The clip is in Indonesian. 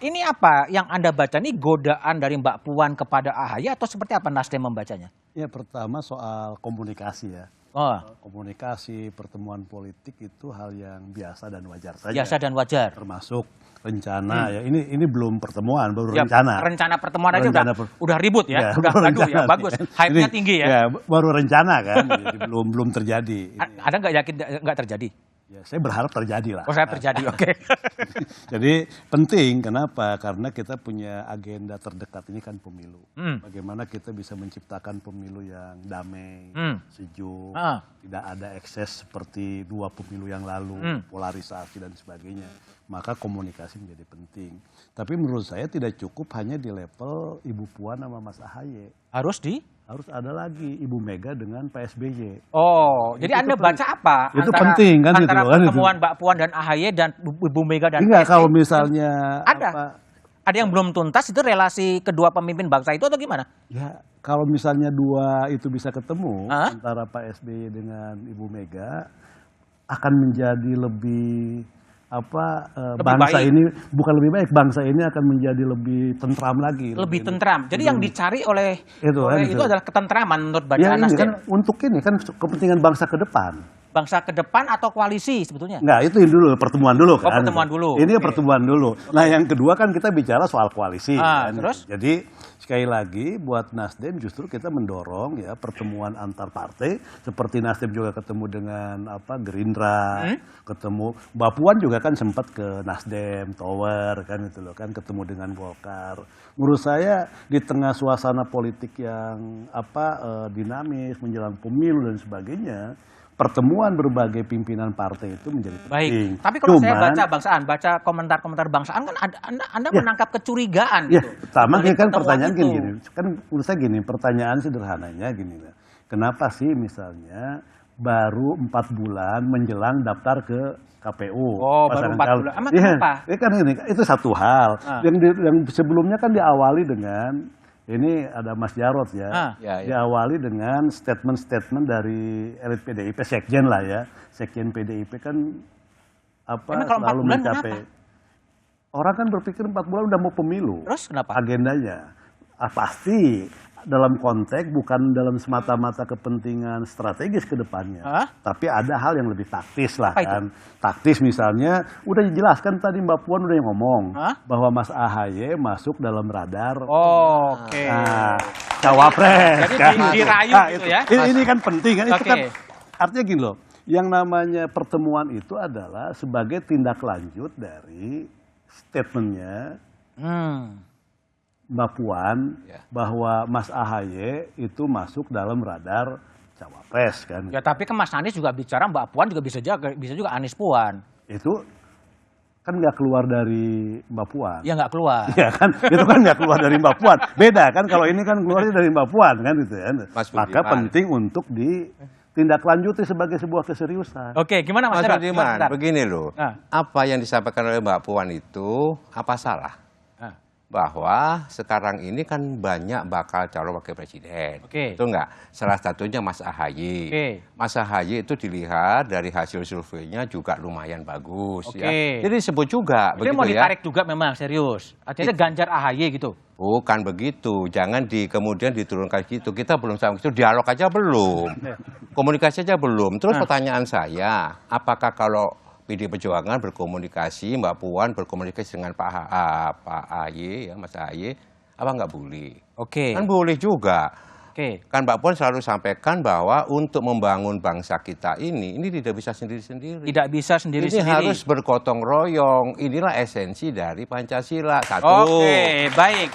ini apa yang Anda baca, ini godaan dari Mbak Puan kepada AHY atau seperti apa Nasdem membacanya? Ya, pertama soal komunikasi ya. Oh, Komunikasi, pertemuan politik itu hal yang biasa dan wajar saja. biasa dan wajar. Termasuk rencana ya. Ini belum pertemuan, baru Ya, rencana. rencana pertemuan aja Rencana udah ribut ya, udah baru gaduh ya, rencana bagus. sih. Hype-nya Ini, tinggi ya. Ya, baru rencana kan, jadi belum terjadi. Ada nggak yakin nggak terjadi? Ya, saya berharap terjadi lah. Oh, saya terjadi, oke. Jadi penting, kenapa? Karena kita punya agenda terdekat ini kan pemilu. Bagaimana kita bisa menciptakan pemilu yang damai, sejuk, tidak ada ekses seperti 2 pemilu yang lalu, polarisasi dan sebagainya. Maka komunikasi menjadi penting. Tapi menurut saya tidak cukup hanya di level Ibu Puan sama Mas AHY. Harus ada lagi Ibu Mega dengan Pak SBY. Oh, jadi Anda baca apa? Itu penting kan, antara itu kan, pertemuan Mbak Puan dan AHY dan Ibu Mega dan Enggak, PSBY? kalau misalnya Ada yang belum tuntas itu relasi kedua pemimpin bangsa itu atau gimana? Ya, kalau misalnya 2 itu bisa ketemu antara Pak SBY dengan Ibu Mega, akan menjadi lebih bangsa baik. ini bukan lebih baik, bangsa ini akan menjadi lebih tentram lagi. Lebih tentram. Jadi yang dicari oleh itu adalah ketentraman menurut Ya, bacaan ini Nasdem. kan untuk ini kan kepentingan bangsa ke depan. Bangsa ke depan atau koalisi sebetulnya? Enggak, itu dulu pertemuan dulu kan. pertemuan dulu. Ini pertemuan dulu. Nah, yang kedua kan kita bicara soal koalisi kan. Terus? Jadi sekali lagi buat Nasdem justru kita mendorong ya pertemuan antar partai, seperti Nasdem juga ketemu dengan Gerindra, ketemu Mbak Puan juga kan sempat ke Nasdem Tower kan itu loh kan, ketemu dengan Golkar. Menurut saya di tengah suasana politik yang dinamis menjelang pemilu dan sebagainya, pertemuan berbagai pimpinan partai itu menjadi penting. Baik. Tapi kalau saya baca komentar-komentar bangsaan kan Anda menangkap kecurigaan ya, gitu. Sama kan pertanyaan gini. Kan menurut saya gini, pertanyaan sederhananya gini lah. Kenapa sih misalnya baru 4 bulan menjelang daftar ke KPU? Oh, baru 4 bulan. Emang kenapa? Ya kan ini itu satu hal. Yang sebelumnya kan diawali dengan ini ada Mas Jarod ya, diawali dengan statement-statement dari elit PDIP, sekjen lah ya, sekjen PDIP kan selalu mencapai. Orang kan berpikir 4 bulan udah mau pemilu. Terus kenapa? Agendanya pasti dalam konteks bukan dalam semata-mata kepentingan strategis ke depannya, tapi ada hal yang lebih taktis lah kan. Taktis misalnya, udah dijelaskan tadi Mbak Puan udah yang ngomong bahwa Mas AHY masuk dalam radar. Oke. Cawapres. Jadi kan? dirayu gitu ya. Ini kan penting kan. Itu kan artinya gini loh. Yang namanya pertemuan itu adalah sebagai tindak lanjut dari statementnya Mbak Puan bahwa Mas AHY itu masuk dalam radar cawapres kan. Ya tapi kan Mas Anies juga bicara Mbak Puan juga bisa juga Anies Puan. Itu kan nggak keluar dari Mbak Puan. Ya nggak keluar. Ya kan, itu kan nggak keluar dari Mbak Puan. Beda kan kalau ini kan keluarnya dari Mbak Puan kan itu ya. Maka penting untuk ditindaklanjuti sebagai sebuah keseriusan. Oke, gimana Mas Budiman? Begini loh, apa yang disampaikan oleh Mbak Puan itu apa salah? Bahwa sekarang ini kan banyak bakal calon wakil presiden. Itu enggak? Salah satunya Mas AHY. Mas AHY itu dilihat dari hasil surveinya juga lumayan bagus. Ya. Jadi disebut juga. Jadi mau ditarik juga memang serius. Artinya Ganjar AHY gitu. Bukan begitu. Jangan kemudian diturunkan gitu. Kita belum sampai itu, dialog aja belum. Komunikasi aja belum. Terus pertanyaan saya, apakah kalau PD Perjuangan berkomunikasi, Mbak Puan berkomunikasi dengan Pak AHY, ya, Mas AHY, apa nggak boleh? Kan boleh juga. Kan Mbak Puan selalu sampaikan bahwa untuk membangun bangsa kita ini tidak bisa sendiri-sendiri. Tidak bisa sendiri-sendiri. Ini harus bergotong royong. Inilah esensi dari Pancasila. Satu. Oke, baik.